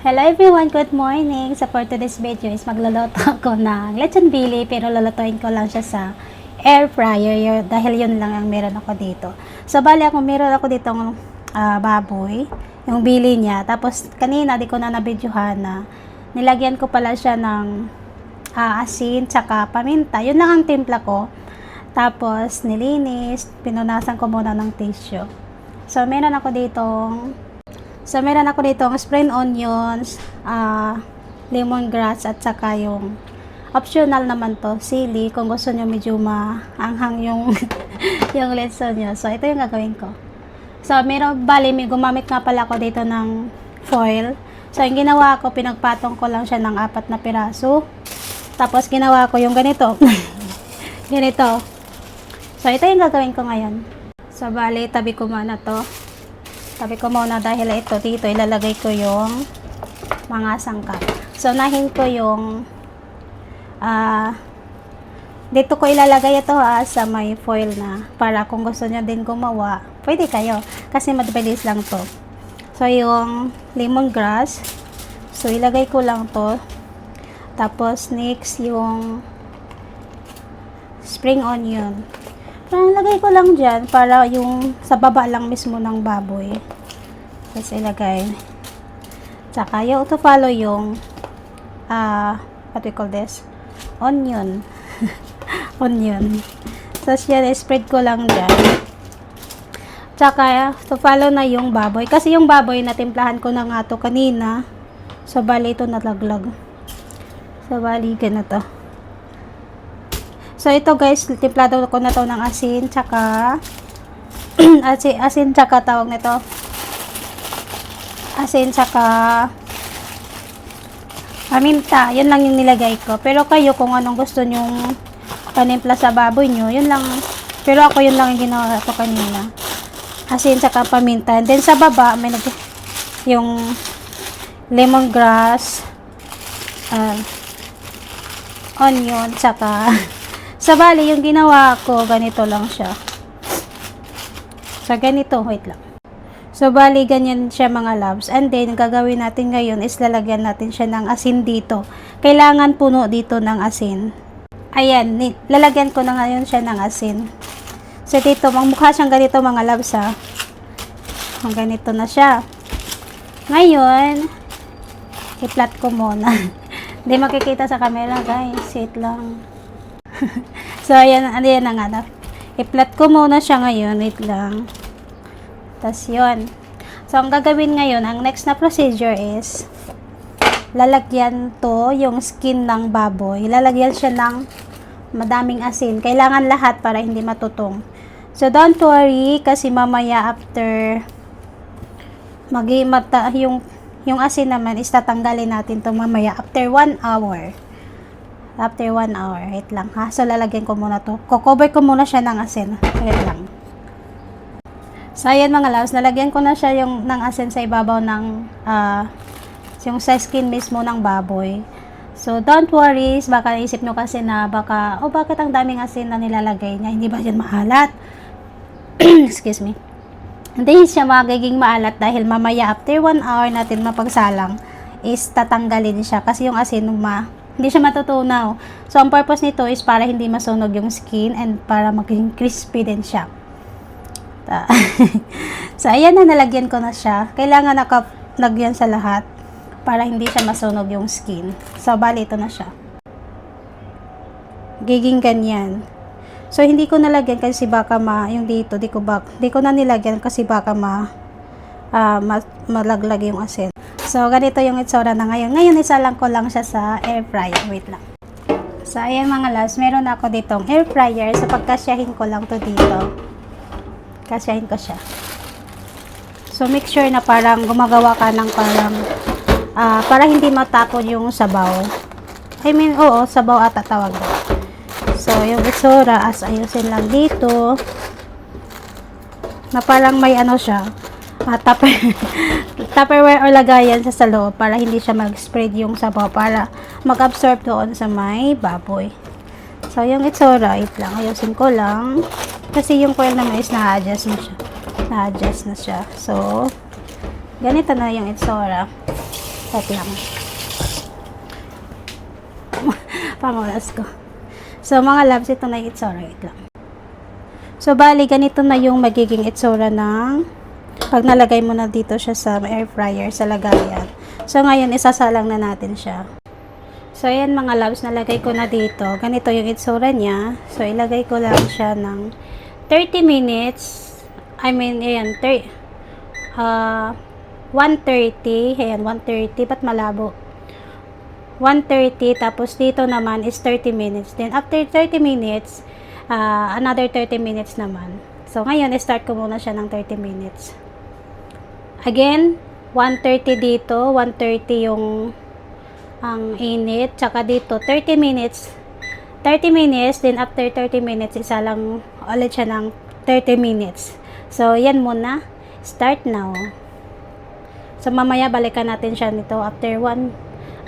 Hello everyone, good morning. So for today's video is magluluto ako ng lechon bili, pero lulutuin ko lang siya sa air fryer dahil yun lang ang meron ako dito. So bali meron ako ditong baboy, yung bili niya. Tapos kanina di ko na nabidyohan na nilagyan ko pala siya ng asin tsaka paminta. Yun lang ang timpla ko. Tapos nilinis, pinunasan ko muna ng tissue. So meron ako ditong spring onions, lemongrass at saka yung optional naman to, sili kung gusto nyo medyo maanghang yung yung lechon nyo. So ito yung gagawin ko. So may gumamit nga pala ako dito ng foil. So yung ginawa ko, pinagpatong ko lang siya ng 4 na piraso. Tapos ginawa ko yung ganito. Ganito. So ito yung gagawin ko ngayon. So bali, tabi ko muna to. Tabi ko muna dahil dito ilalagay ko yung mga sangkap. So nahin ko yung dito ko ilalagay ito sa may foil na para kung gusto niyo din gumawa, pwede kayo kasi mabilis lang to. So yung lemongrass, so ilagay ko lang to. Tapos next yung spring onion. Lagay ko lang dyan para yung sa baba lang mismo ng baboy. Tapos ilagay. Tsaka yung to follow yung what we call this? Onion. Onion. Tapos yan, spread ko lang dyan. Tsaka to follow na yung baboy. Kasi yung baboy natimplahan ko na nga to kanina. So bali ito nalaglag. So bali ganito. So ito guys, timplado ko na to ng asin tsaka asin tsaka tawag nito. Asin tsaka paminta. Yun lang yung nilagay ko. Pero kayo kung anong gusto nyong panimpla sa baboy nyo, yun lang. Pero ako yun lang yung ginawa ko kanina. Asin tsaka paminta. And then sa baba may yung lemongrass, onion tsaka sa bali, yung ginawa ko, ganito lang siya. So, ganito, wait lang. So, bali, ganyan siya mga loves. And then, gagawin natin ngayon is lalagyan natin siya ng asin dito. Kailangan puno dito ng asin. Ayan, lalagyan ko na ngayon siya ng asin. So, dito, mukha siyang ganito mga loves ha. Ganito na siya. Ngayon, i-flat ko muna. Hindi makikita sa camera guys. Wait lang. So, ayan na nga. I-flat ko muna siya ngayon. Wait lang. Tapos, yun. So, ang gagawin ngayon, ang next na procedure is lalagyan to yung skin ng baboy. Lalagyan siya ng madaming asin. Kailangan lahat para hindi matutong. So, don't worry kasi mamaya after yung asin naman is tatanggalin natin to mamaya after 1 hour. After 1 hour, wait lang ha. So, lalagyan ko muna to. Cover ko muna siya ng asin. Wait lang. So, ayan mga loves. Nalagyan ko na siya ng asin sa ibabaw ng yung sa skin mismo ng baboy. So, don't worry. Baka isip nyo kasi na bakit ang daming asin na nilalagay niya? Hindi ba yan maalat? Excuse me. Hindi siya magiging maalat dahil mamaya after 1 hour natin mapagsalang is tatanggalin siya. Kasi yung asin hindi siya matutunaw. So, ang purpose nito is para hindi masunog yung skin and para maging crispy din siya. So, ayan na, nalagyan ko na siya. Kailangan nakalagyan sa lahat para hindi siya masunog yung skin. So, bali ito na siya. Giging ganyan. So, hindi ko nalagyan kasi baka yung dito, di ko na nilagyan kasi baka malaglag yung asin. So, ganito yung itsura na ngayon. Ngayon, isa lang ko lang siya sa air fryer. Wait lang. So, ayan mga loves. Meron ako ditong air fryer. So, pagkasyahin ko lang to dito. Kasyahin ko siya. So, make sure na parang gumagawa ka ng para hindi matapon yung sabaw. I mean, oo, sabaw ata tawag. So, yung itsura, ayusin lang dito. Na parang may siya. Tupperware or lagayan sa loob para hindi siya mag-spread yung sabaw para mag-absorb doon sa may baboy. So, yung itsura, lang. Ayusin ko lang. Kasi yung coil naman is na-adjust na siya. Na-adjust na siya. So, ganito na yung itsura. Wait lang. Pangulas ko. So, mga loves, ito na yung itsura. Wait lang. So, bali, ganito na yung magiging itsura ng pag nalagay mo na dito siya sa air fryer, sa lagayan. So, ngayon, isasalang na natin siya. So, ayan mga loves, nalagay ko na dito. Ganito yung itsura niya. So, ilagay ko lang siya ng 30 minutes. I mean, ayan, 130. Ayan, 130. Ba't malabo? 130. Tapos, dito naman is 30 minutes. Then, after 30 minutes, another 30 minutes naman. So, ngayon, start ko muna siya ng 30 minutes. Again, 130 dito. 130 yung ang init, tsaka dito 30 minutes, then after 30 minutes isa lang ulit siya ng 30 minutes. So yan muna, start now. So mamaya balikan natin siya nito after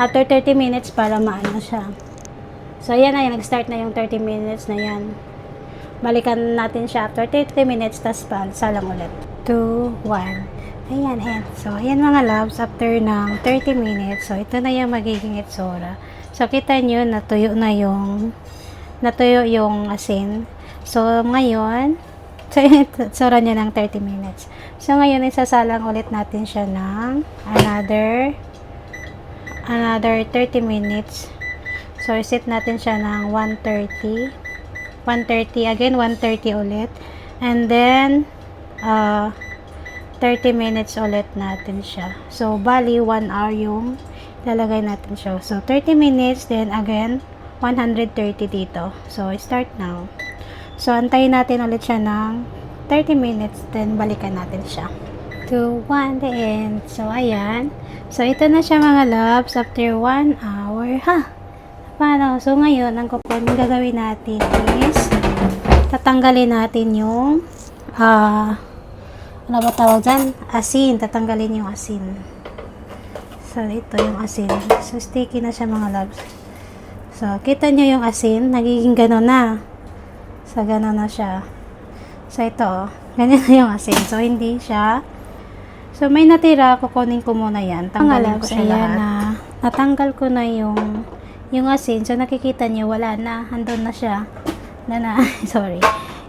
30 minutes para maano siya. So yan na, nag-start na yung 30 minutes na yan. Balikan natin siya after 30 minutes, tas salang ulit. 2, 1. Ayan, ayan. So, ayan mga loves, after ng 30 minutes, so ito na yung magiging itsura. So, kita nyo, natuyo yung asin. So, ngayon, so, itsura niya ng 30 minutes. So, ngayon, isasalang ulit natin siya ng another 30 minutes. So, iset natin siya ng 130. 130, again, 130 ulit. And then, 30 minutes ulit natin siya. So, bali, 1 hour yung lalagay natin siya. So, 30 minutes, then again, 130 dito. So, start now. So, antayin natin ulit siya ng 30 minutes, then balikan natin siya. 2, 1, the end. So, ayan. So, ito na siya mga loves, after 1 hour. Paano? So, ngayon, ang gagawin natin is, tatanggalin natin yung, ano ba tawag dyan? Asin. Tatanggalin yung asin. So, ito yung asin. So, sticky na siya mga loves. So, kita nyo yung asin. Nagiging gano'n na. So, gano'n na siya. So, ito. Ganyan na yung asin. So, hindi siya. So, may natira. Kukunin ko muna yan. Tanggalin ko siya lahat. Natanggal ko na yung asin. So, nakikita nyo, wala na. Andun na siya. Sorry.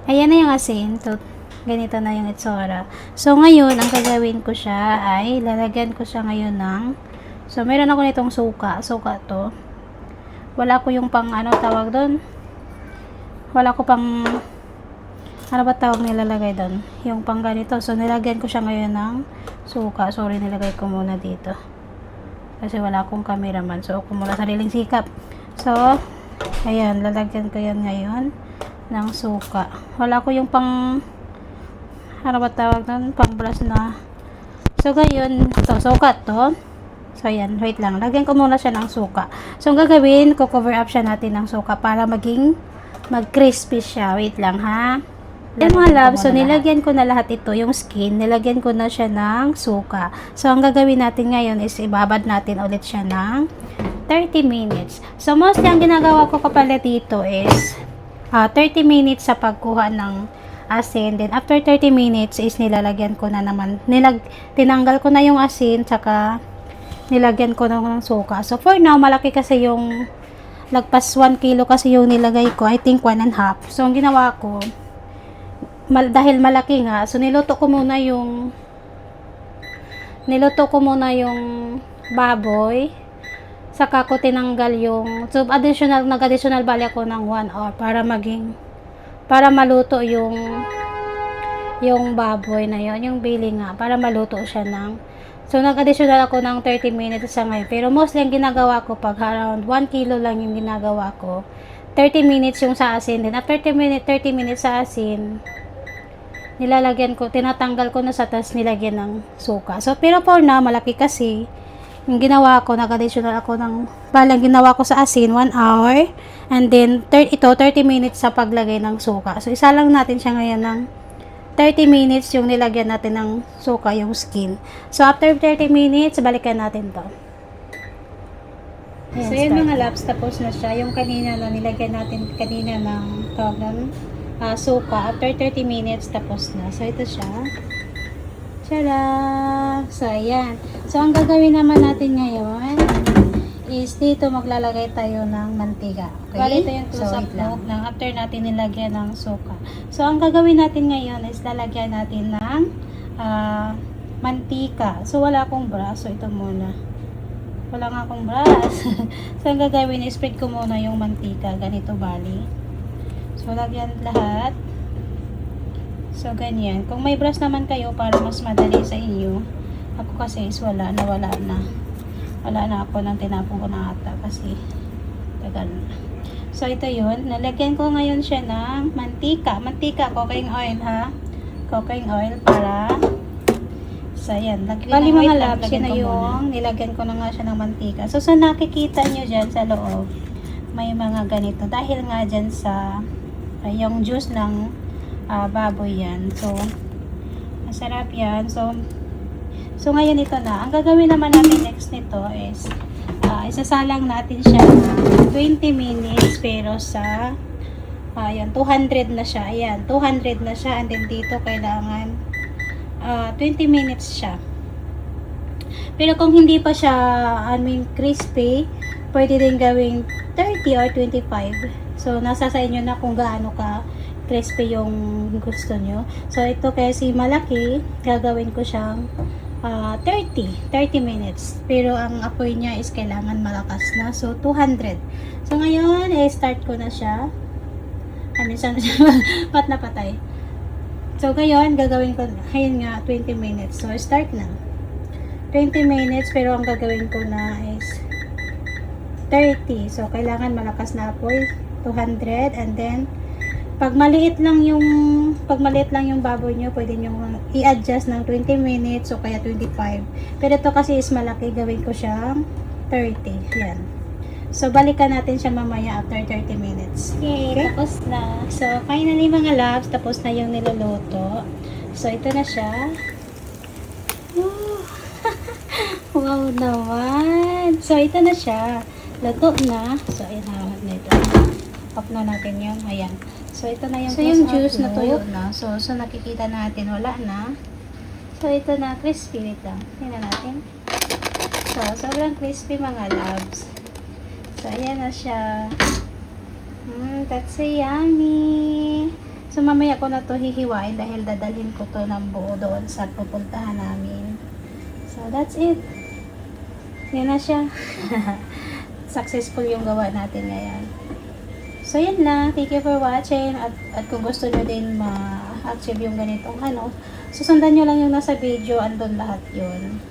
Ayan na yung asin. So, ganito na yung itsura. So, ngayon, ang gagawin ko siya ay, lalagyan ko siya ngayon ng, so, meron ako nitong suka. Suka to. Wala ko yung pang, ano tawag doon? Wala ko pang, ano ba tawag nilalagay doon? Yung pang ganito. So, nilagyan ko siya ngayon ng suka. Sorry, nilagay ko muna dito. Kasi wala akong cameraman. So, ako muna sariling sikap. So, ayan, lalagyan ko yan ngayon ng suka. Wala ko yung pang, ano ba tawag nun? Pang-brush na. So, ngayon, suka to. So, ayan, wait lang. Lagyan ko muna siya ng suka. So, ang gagawin, cover up siya natin ng suka para mag-crispy siya. Wait lang, ha? Yan mga love, so nilagyan ko na lahat ito, yung skin, nilagyan ko na siya ng suka. So, ang gagawin natin ngayon is ibabad natin ulit siya ng 30 minutes. So, mostly ang ginagawa ko kapala dito is 30 minutes sa pagkuha ng asin. Then, after 30 minutes is nilalagyan ko na naman. Tinanggal ko na yung asin, tsaka nilagyan ko na ng suka. So, for now, malaki kasi yung lagpas 1 kilo kasi yung nilagay ko. I think 1.5. So, ang ginawa ko, dahil malaki nga, so niluto ko muna yung baboy. Saka ko tinanggal yung, so nag-additional bali ako ng 1 hour para maluto yung baboy na yon, yung bili nga, para maluto siya so nag-additional ako ng 30 minutes sa ngayon. Pero mostly ang ginagawa ko, pag around 1 kilo lang yung ginagawa ko, 30 minutes yung sa asin. Then after 30 minutes sa asin, nilalagyan ko, tinatanggal ko na sa tas nilagyan ng suka. So, pero for now, malaki kasi, yung ginawa ko, nag-additional ako palang ginawa ko sa asin, 1 hour, and then, 30 minutes sa paglagay ng suka. So, isa lang natin siya ngayon ng 30 minutes yung nilagyan natin ng suka, yung skin. So, after 30 minutes, balikan natin to. Ayan, so, yun mga laps, tapos na siya. Yung kanina na nilagyan natin kanina ng suka, after 30 minutes, tapos na. So, ito siya. Tara! So, ayan. So, ang gagawin naman natin ngayon, is dito maglalagay tayo ng mantika. Okay? Bali, ito yung close-up look ng after natin nilagyan ng suka. So, ang gagawin natin ngayon is lalagyan natin ng mantika. So, wala akong brush. So, ito muna. Wala nga akong brush. So, ang gagawin is spread ko muna yung mantika. Ganito bali. So, lagyan lahat. So, ganyan. Kung may brush naman kayo para mas madali sa inyo, ako kasi is wala na. Wala na ako nang tinapon ko na ata kasi tagal na. So, ito yun. Nalagyan ko ngayon siya ng mantika. Mantika, cooking oil ha. Cooking oil para so, ayan. Bali mga labs, yun na yung nilagyan ko na nga siya ng mantika. So, sa nakikita nyo dyan sa loob, may mga ganito. Dahil nga dyan sa yung juice ng baboy yan. So, masarap yan. So, ngayon ito na. Ang gagawin naman natin next nito is isasalang natin siya ng 20 minutes pero sa ayan, 200 na siya. Ayan, 200 na siya. And then dito kailangan 20 minutes siya. Pero kung hindi pa siya, crispy, pwede din gawing 30 or 25. So, nasa sa inyo na kung gaano ka crispy yung gusto nyo. So, ito kasi malaki, gagawin ko siyang 30 minutes. Pero ang apoy niya is kailangan malakas na. So, 200. So, ngayon, start ko na siya. Minsan pat na patay. So, ngayon, gagawin ko, ngayon nga, 20 minutes. So, start na. 20 minutes, pero ang gagawin ko na is 30. So, kailangan malakas na apoy. 200. And then, pag maliit lang yung baboy nyo, pwede nyo i-adjust ng 20 minutes o kaya 25. Pero ito kasi is malaki, gawin ko siyang 30. Yan. So, balikan natin siya mamaya after 30 minutes. Okay, tapos na. So, finally mga loves, tapos na yung niluluto. So, ito na siya. Wow naman! So, ito na siya. Luto na. So, ayan na ito. Off na natin yun. Ayan. So, ito na yung, juice na tuyo na. So, nakikita natin, wala na. So, ito na, crispy. Wait lang. Tingnan natin. So, sobrang crispy mga loves. So, ayan na siya. That's so yummy. So, mamaya ko na to hihiwain dahil dadalhin ko to ng buo doon sa pupuntahan namin. So, that's it. Yan na siya. Successful yung gawa natin ngayon. So, yan lang. Thank you for watching. At kung gusto nyo din ma-achieve yung ganitong susundan nyo lang yung nasa video. Andun lahat yun.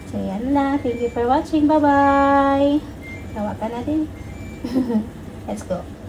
So, yan lang. Thank you for watching. Bye-bye! Gawa ka na din. Let's go.